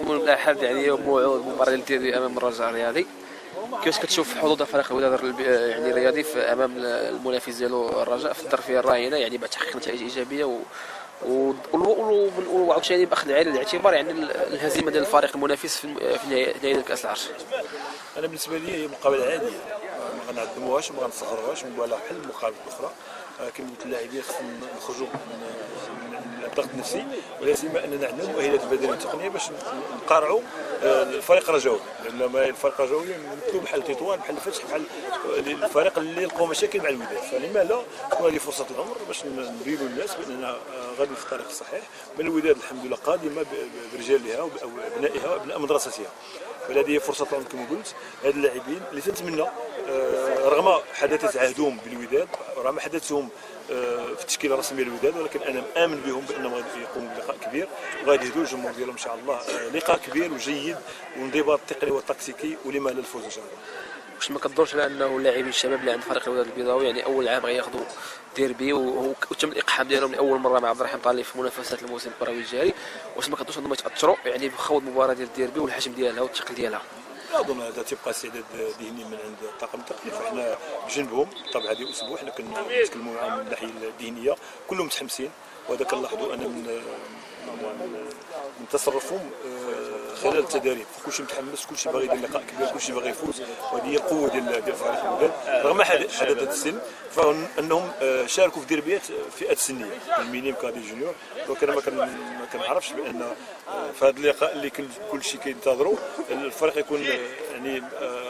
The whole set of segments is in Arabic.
من الاحد يعني موعود المباراه ديالي امام الرجاء الرياضي. كيفاش كتشوف حظوظ فريق الوداد يعني الرياضي امام المنافس ديالو الرجاء في الظرفيه الراهنه، يعني بعد تحقيق نتائج ايجابيه وعاوتاني باخذ عين الاعتبار يعني الهزيمه ديال الفريق المنافس في نهائي كاس العرش؟ انا بالنسبه لي هي مقابله عاديه، ما غنعظموهاش وما غنصغروهاش، مبالغه بحال المقابلات الاخرى. كما قلت اللاعبين خصنا نخرجوا من الضغط النفسي، ولا سيما اننا عندنا المؤهلات البدنيه والتقنيه باش نقارعوا الفريق الرجاوي، لان الفريق الرجاوي مثلوا بحال تطوان بحال الفتح بحال الفريق اللي لقاو مشاكل مع الوداد. فلما لا تكون هذه فرصه العمر باش نبينوا للناس باننا غادي في الطريق الصحيح. من الوداد الحمد لله قادمه برجالها وابنائها وابناء مدرستها، فهذه هي فرصه العمر كما قلت. هاد اللاعبين اللي تنتمنى رغم حدثت عهدهم بالوداد، رغم حدثهم في التشكيله الرسميه للوداد، ولكن انا مآمن بهم بانهم غادي يقوموا بلقاء كبير وغادي يهدوا الجمهور ديالهم ان شاء الله لقاء كبير وجيد وانضباط تقني وتكتيكي، ولما لا الفوز ان شاء الله. واش ما كتظنش على انه اللاعبين الشباب اللي عند فريق الوداد البيضاوي يعني اول عام غياخذوا ديربي وتم الاقحام ديالهم لاول مره مع عبد الرحيم طالب في منافسات الموسم الكروي الجاري، واش ما كتظنش انهم يتاثروا يعني بخوض مباراه ديال الديربي والحجم ديالها والثقل ديالها؟ اظن هذا تيبقى استعداد ذهني من عند الطاقم التقني، فاحنا بجنبهم طبعا هذه اسبوع حنا كنتكلموا معهم من الناحيه الذهنيه، كلهم متحمسين، وهذا كنلاحظوا انا من تصرفهم خلال التدريب. كلشي متحمس، كلشي باغي يدير لقاء كبير، كلشي باغي يفوز، وهذه هي القوه ديال فريق الوداد رغم حدث السن، فانهم شاركوا في ديربيات فئات سنيه المينيم كادي جونيور. دونك انا ما كنعرفش بان في هذا اللقاء اللي كلشي كينتظروا الفريق يكون يعني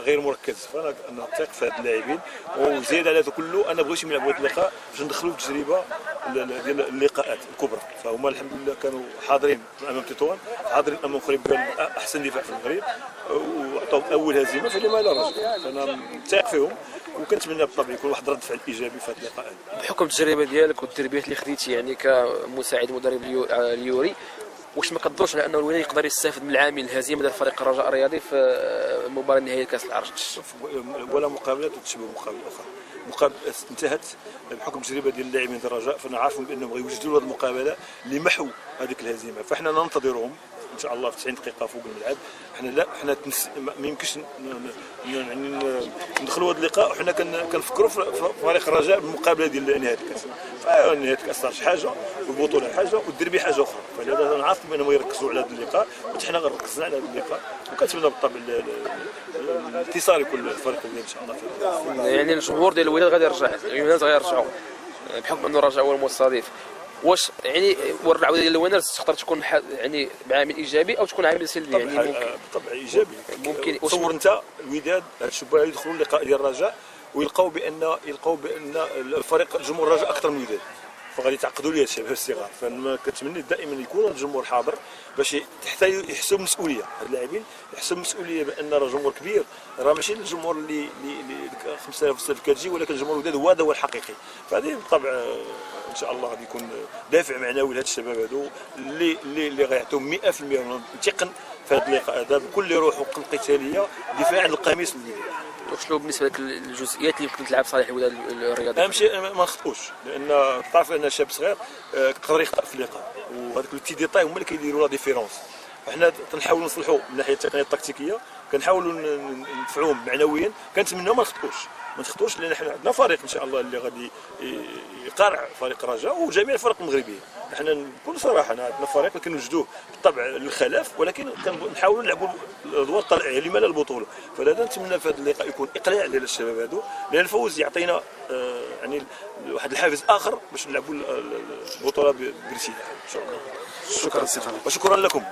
غير مركز. فانا نثق في هاد اللاعبين، وزيد على هذا كله انا بغيتهم يلعبوا هذا اللقاء باش ندخلوا في تجربه ديال اللقاءات الكبرى. فهما الحمد لله كانوا حاضرين امام تطوان، حاضرين امام خريب احسن دفاع في المغرب، وعطاو اول هزيمه، فلما لا رجع. فانا متيق فيهم وكنتمنى بالطبع يكون واحد رد فعل ايجابي في هذه اللقاءات. بحكم التجربه ديالك والتربيات اللي خديتي يعني كمساعد مدرب اليوري، واش ما كتظنش على انه الوداد يقدر يستافد من العامل الهزيمه ديال فريق الرجاء الرياضي في المباراه النهائيه كاس العرش؟ ولا مقابلات تشبه مقابله اخرى. مقابله انتهت بحكم التجربه ديال اللاعبين ديال الرجاء، فانا عارفهم بانهم غيوجدوا هذه المقابله لمحو هذيك الهزيمه، فاحنا ننتظرهم ان شاء الله في 90 دقيقه فوق الملعب. حنا ما يمكنش يعني ندخلوا هذا اللقاء وحنا كنفكروا في فريق الرجاء بالمقابله ديال نهايه الكاس. فنهايه الكاس حاجه والبطوله حاجه والدربي حاجه اخرى، فلهذا انا عارف بانهم يركزوا على هذا اللقاء، وحنا غنركزوا على هذا اللقاء، وكنتمنى بالطبع الانتصار يكون الفريق ان شاء الله. يعني الجمهور ديال الوداد غادي يرجع، الوداد غيرجعوا بحكم انه الرجاء هو المستضيف. واش يعني العوده ديال الوناس تقدر تكون يعني بعامل ايجابي او تكون عامل سلبي؟ يعني ممكن بالطبع ايجابي. ممكن تصور انت الوداد هاد الشباب يدخلوا اللقاء ديال الرجاء ويلقاو بان الفريق الجمهور الرجاء اكثر من الوداد، فغادي يتعقدوا لي الشباب الصغار. فانا كنتمنى دائما يكون الجمهور حاضر باش حتى يحسوا بالمسؤوليه. هاد اللاعبين يحسوا بالمسؤوليه بان راه جمهور كبير، راه ماشي الجمهور اللي 5000 6 كتجي، ولكن الجمهور الوداد هو الحقيقي. فهذه بالطبع ان شاء الله غادي يكون دافع معنوي لهاد الشباب هادو اللي غيعطيهم 100% نثق في هذا اللقاء هذا بكل روح قتاليه دفاعا عن القميص الوداد. وشنو بالنسبه لك الجزئيات اللي يمكن تلعب صالح الوداد الرياضي؟ اهم شيء ما نخطئوش، لان تعرف ان شاب صغير يقدر يخطئ في اللقاء، وهذوك التي ديتاي هما اللي كيديروا لا ديفيرونس. فاحنا تنحاولوا نصلحوا من الناحيه التقنيه التكتيكيه، كنحاولوا ندفعوهم معنويا، كنتمناو ما نخطئوش لان حنا عندنا فريق ان شاء الله اللي غادي يقارع فريق الرجاء وجميع الفرق المغربيه. حنا بكل صراحه عندنا فريق كنوجدوه بالطبع للخلاف، ولكن كنحاولوا نلعبوا الادوار الطلائعيه لما لا البطوله. فلهذا نتمنى في هذا اللقاء يكون اقلاع ديال الشباب هذو، لان الفوز يعطينا يعني واحد الحافز اخر باش نلعبوا البطوله برسيده ان شاء الله. شكرا سي خالد. وشكرا لكم.